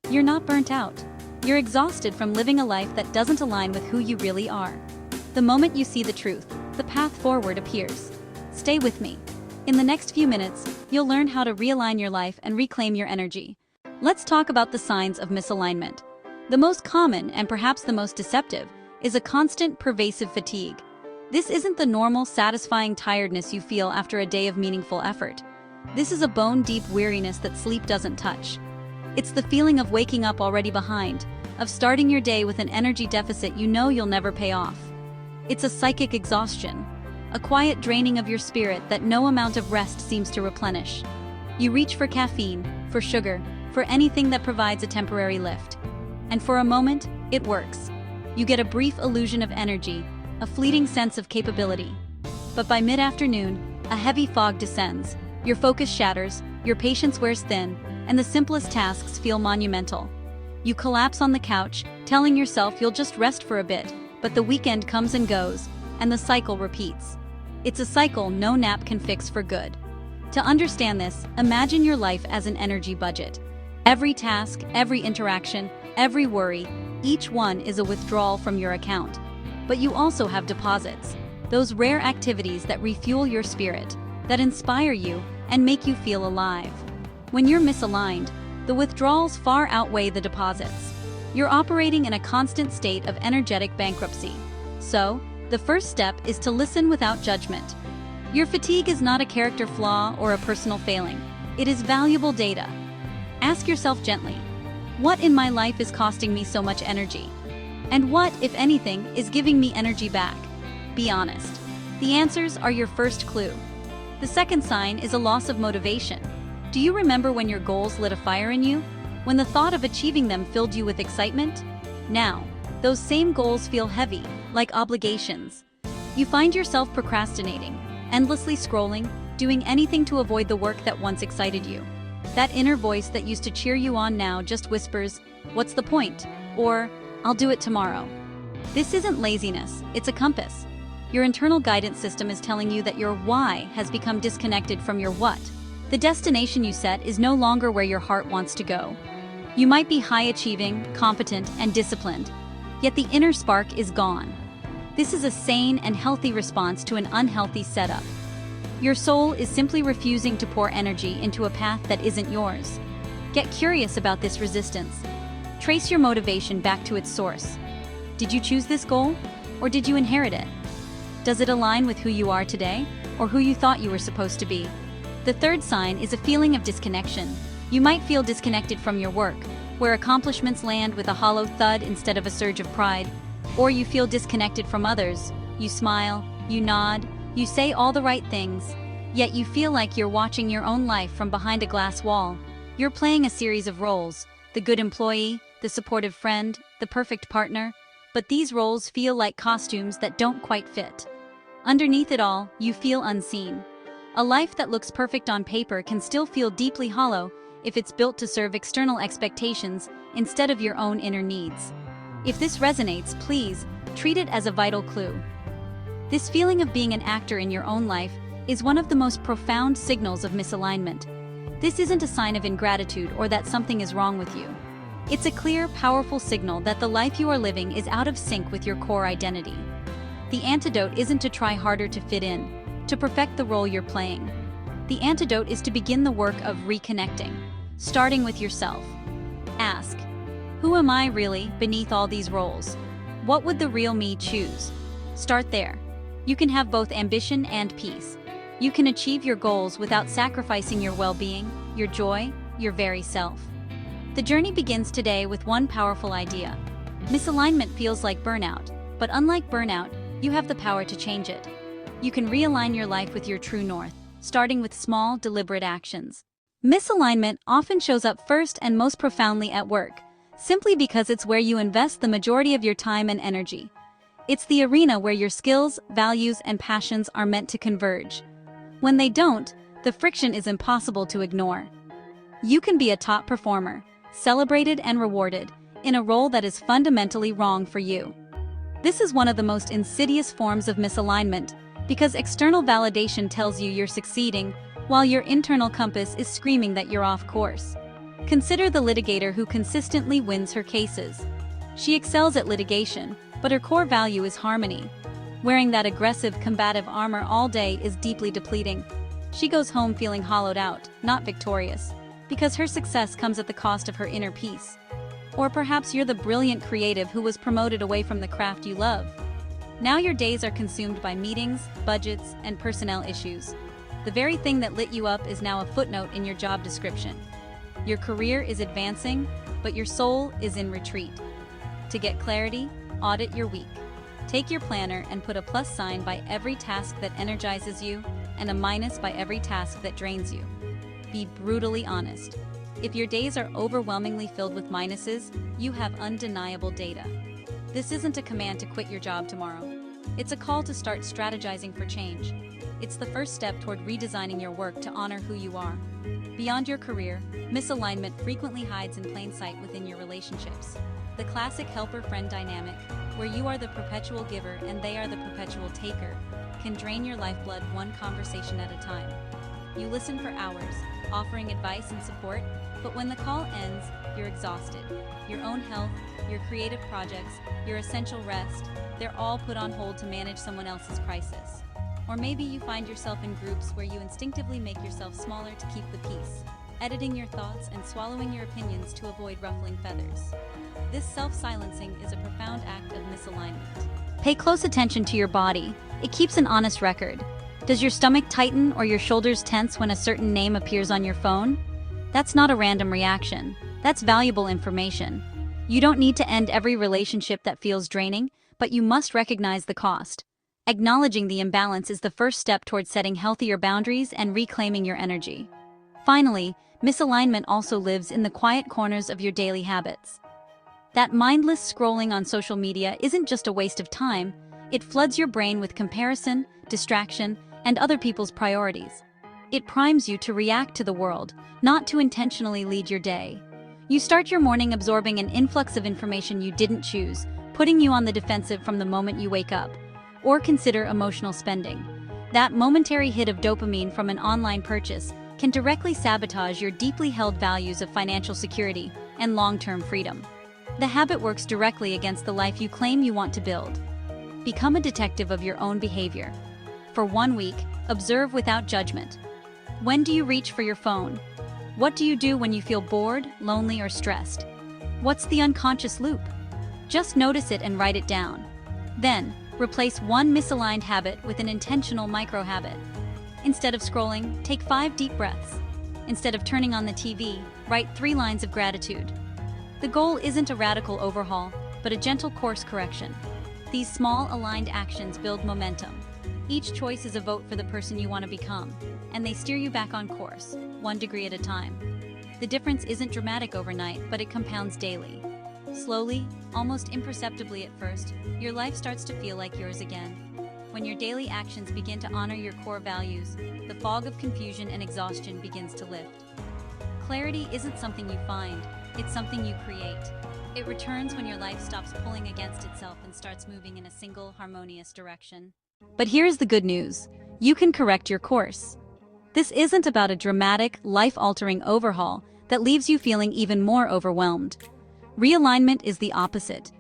You're not burnt out. You're exhausted from living a life that doesn't align with who you really are. The moment you see the truth, the path forward appears. Stay with me. In the next few minutes, you'll learn how to realign your life and reclaim your energy. Let's talk about the signs of misalignment. The most common, and perhaps the most deceptive, is a constant, pervasive fatigue. This isn't the normal, satisfying tiredness you feel after a day of meaningful effort. This is a bone-deep weariness that sleep doesn't touch. It's the feeling of waking up already behind, of starting your day with an energy deficit you know you'll never pay off. It's a psychic exhaustion, a quiet draining of your spirit that no amount of rest seems to replenish. You reach for caffeine, for sugar, for anything that provides a temporary lift. And for a moment, it works. You get a brief illusion of energy, a fleeting sense of capability. But by mid-afternoon, a heavy fog descends, your focus shatters, your patience wears thin, and the simplest tasks feel monumental. You collapse on the couch, telling yourself you'll just rest for a bit, but the weekend comes and goes, and the cycle repeats. It's a cycle no nap can fix for good. To understand this, imagine your life as an energy budget. Every task, every interaction, every worry, each one is a withdrawal from your account. But you also have deposits, those rare activities that refuel your spirit, that inspire you and make you feel alive. When you're misaligned, the withdrawals far outweigh the deposits. You're operating in a constant state of energetic bankruptcy. So, the first step is to listen without judgment. Your fatigue is not a character flaw or a personal failing. It is valuable data. Ask yourself gently, what in my life is costing me so much energy? And what, if anything, is giving me energy back? Be honest. The answers are your first clue. The second sign is a loss of motivation. Do you remember when your goals lit a fire in you? When the thought of achieving them filled you with excitement? Now, those same goals feel heavy, like obligations. You find yourself procrastinating, endlessly scrolling, doing anything to avoid the work that once excited you. That inner voice that used to cheer you on now just whispers, "What's the point?" Or, "I'll do it tomorrow." This isn't laziness, it's a compass. Your internal guidance system is telling you that your why has become disconnected from your what. The destination you set is no longer where your heart wants to go. You might be high-achieving, competent, and disciplined, yet the inner spark is gone. This is a sane and healthy response to an unhealthy setup. Your soul is simply refusing to pour energy into a path that isn't yours. Get curious about this resistance. Trace your motivation back to its source. Did you choose this goal, or did you inherit it? Does it align with who you are today, or who you thought you were supposed to be? The third sign is a feeling of disconnection. You might feel disconnected from your work, where accomplishments land with a hollow thud instead of a surge of pride. Or you feel disconnected from others. You smile, you nod, you say all the right things, yet you feel like you're watching your own life from behind a glass wall. You're playing a series of roles, the good employee, the supportive friend, the perfect partner, but these roles feel like costumes that don't quite fit. Underneath it all, you feel unseen. A life that looks perfect on paper can still feel deeply hollow if it's built to serve external expectations instead of your own inner needs. If this resonates, please treat it as a vital clue. This feeling of being an actor in your own life is one of the most profound signals of misalignment. This isn't a sign of ingratitude or that something is wrong with you. It's a clear, powerful signal that the life you are living is out of sync with your core identity. The antidote isn't to try harder to fit in, to perfect the role you're playing. The antidote is to begin the work of reconnecting, starting with yourself. Ask, who am I really beneath all these roles? What would the real me choose? Start there. You can have both ambition and peace. You can achieve your goals without sacrificing your well-being, your joy, your very self. The journey begins today with one powerful idea. Misalignment feels like burnout, but unlike burnout, you have the power to change it. You can realign your life with your true north, starting with small, deliberate actions. Misalignment often shows up first and most profoundly at work, simply because it's where you invest the majority of your time and energy. It's the arena where your skills, values, and passions are meant to converge. When they don't, the friction is impossible to ignore. You can be a top performer, celebrated and rewarded, in a role that is fundamentally wrong for you. This is one of the most insidious forms of misalignment, because external validation tells you you're succeeding, while your internal compass is screaming that you're off course. Consider the litigator who consistently wins her cases. She excels at litigation, but her core value is harmony. Wearing that aggressive, combative armor all day is deeply depleting. She goes home feeling hollowed out, not victorious, because her success comes at the cost of her inner peace. Or perhaps you're the brilliant creative who was promoted away from the craft you love. Now your days are consumed by meetings, budgets, and personnel issues. The very thing that lit you up is now a footnote in your job description. Your career is advancing, but your soul is in retreat. To get clarity, audit your week. Take your planner and put a plus sign by every task that energizes you and a minus by every task that drains you. Be brutally honest. If your days are overwhelmingly filled with minuses, you have undeniable data. This isn't a command to quit your job tomorrow. It's a call to start strategizing for change. It's the first step toward redesigning your work to honor who you are. Beyond your career, misalignment frequently hides in plain sight within your relationships. The classic helper-friend dynamic, where you are the perpetual giver and they are the perpetual taker, can drain your lifeblood one conversation at a time. You listen for hours, offering advice and support, but when the call ends, you're exhausted. Your own health, your creative projects, your essential rest, they're all put on hold to manage someone else's crisis. Or maybe you find yourself in groups where you instinctively make yourself smaller to keep the peace, editing your thoughts and swallowing your opinions to avoid ruffling feathers. This self-silencing is a profound act of misalignment. Pay close attention to your body. It keeps an honest record. Does your stomach tighten or your shoulders tense when a certain name appears on your phone? That's not a random reaction. That's valuable information. You don't need to end every relationship that feels draining, but you must recognize the cost. Acknowledging the imbalance is the first step towards setting healthier boundaries and reclaiming your energy. Finally, misalignment also lives in the quiet corners of your daily habits. That mindless scrolling on social media isn't just a waste of time, it floods your brain with comparison, distraction, and other people's priorities. It primes you to react to the world, not to intentionally lead your day. You start your morning absorbing an influx of information you didn't choose, putting you on the defensive from the moment you wake up. Or consider emotional spending. That momentary hit of dopamine from an online purchase can directly sabotage your deeply held values of financial security and long-term freedom. The habit works directly against the life you claim you want to build. Become a detective of your own behavior. For 1 week, observe without judgment. When do you reach for your phone? What do you do when you feel bored, lonely, or stressed? What's the unconscious loop? Just notice it and write it down. Then, replace one misaligned habit with an intentional micro-habit. Instead of scrolling, take 5 deep breaths. Instead of turning on the TV, write 3 lines of gratitude. The goal isn't a radical overhaul, but a gentle course correction. These small, aligned actions build momentum. Each choice is a vote for the person you want to become, and they steer you back on course, 1 degree at a time. The difference isn't dramatic overnight, but it compounds daily. Slowly, almost imperceptibly at first, your life starts to feel like yours again. When your daily actions begin to honor your core values, the fog of confusion and exhaustion begins to lift. Clarity isn't something you find, it's something you create. It returns when your life stops pulling against itself and starts moving in a single, harmonious direction. But here's the good news. You can correct your course. This isn't about a dramatic, life-altering overhaul that leaves you feeling even more overwhelmed. Realignment is the opposite.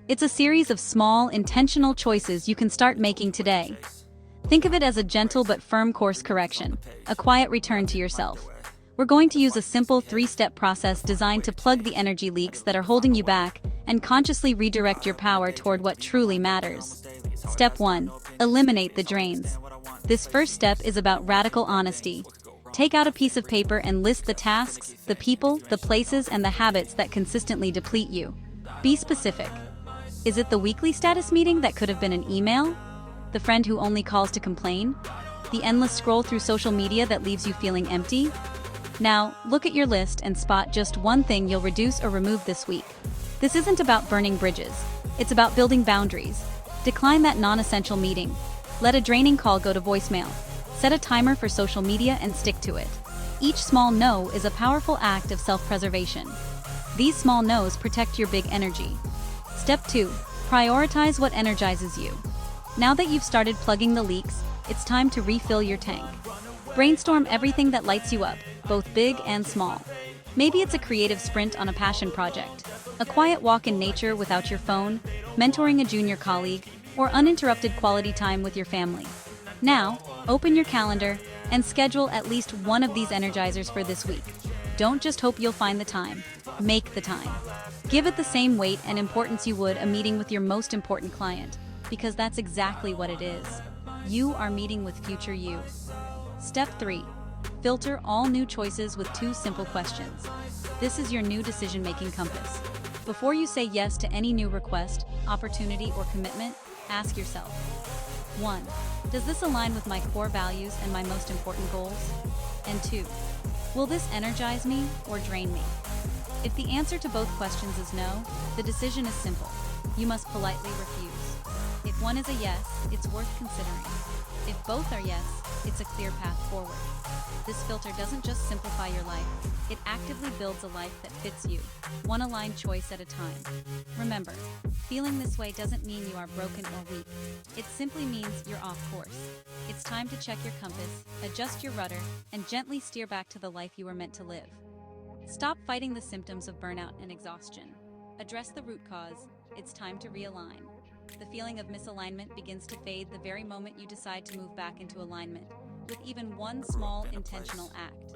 It's a series of small, intentional choices you can start making today. Think of it as a gentle but firm course correction, a quiet return to yourself. We're going to use a simple 3-step process designed to plug the energy leaks that are holding you back and consciously redirect your power toward what truly matters. Step 1. Eliminate the drains. This first step is about radical honesty. Take out a piece of paper and list the tasks, the people, the places, and the habits that consistently deplete you. Be specific. Is it the weekly status meeting that could have been an email? The friend who only calls to complain? The endless scroll through social media that leaves you feeling empty? Now, look at your list and spot just one thing you'll reduce or remove this week. This isn't about burning bridges. It's about building boundaries. Decline that non-essential meeting. Let a draining call go to voicemail. Set a timer for social media and stick to it. Each small no is a powerful act of self-preservation. These small no's protect your big energy. Step 2. Prioritize what energizes you. Now that you've started plugging the leaks, it's time to refill your tank. Brainstorm everything that lights you up, both big and small. Maybe it's a creative sprint on a passion project, a quiet walk in nature without your phone, mentoring a junior colleague, or uninterrupted quality time with your family. Now, open your calendar and schedule at least one of these energizers for this week. Don't just hope you'll find the time. Make the time. Give it the same weight and importance you would a meeting with your most important client, because that's exactly what it is. You are meeting with future you. Step 3. Filter all new choices with 2 simple questions. This is your new decision-making compass. Before you say yes to any new request, opportunity, or commitment, ask yourself, 1. Does this align with my core values and my most important goals? And 2. Will this energize me or drain me? If the answer to both questions is no, the decision is simple. You must politely refuse. If one is a yes, it's worth considering. If both are yes, it's a clear path forward. This filter doesn't just simplify your life, it actively builds a life that fits you, one aligned choice at a time. Remember, feeling this way doesn't mean you are broken or weak. It simply means you're off course. It's time to check your compass, adjust your rudder, and gently steer back to the life you were meant to live. Stop fighting the symptoms of burnout and exhaustion. Address the root cause. It's time to realign. The feeling of misalignment begins to fade the very moment you decide to move back into alignment, with even one small intentional act.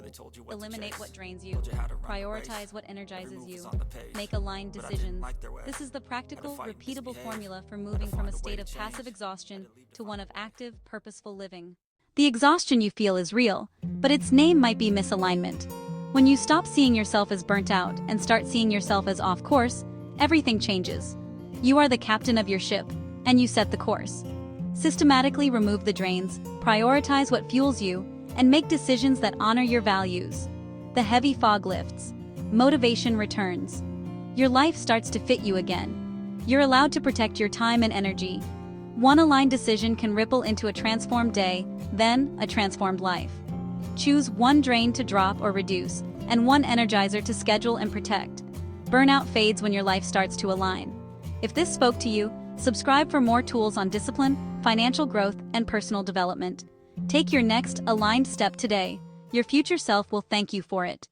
Eliminate what drains you, prioritize what energizes you, make aligned decisions. This is the practical, repeatable formula for moving from a state of passive exhaustion to one of active, purposeful living. The exhaustion you feel is real, but its name might be misalignment. When you stop seeing yourself as burnt out and start seeing yourself as off course, everything changes. You are the captain of your ship, and you set the course. Systematically remove the drains, prioritize what fuels you, and make decisions that honor your values. The heavy fog lifts. Motivation returns. Your life starts to fit you again. You're allowed to protect your time and energy. One aligned decision can ripple into a transformed day, then a transformed life. Choose one drain to drop or reduce, and one energizer to schedule and protect. Burnout fades when your life starts to align. If this spoke to you, subscribe for more tools on discipline, financial growth, and personal development. Take your next aligned step today. Your future self will thank you for it.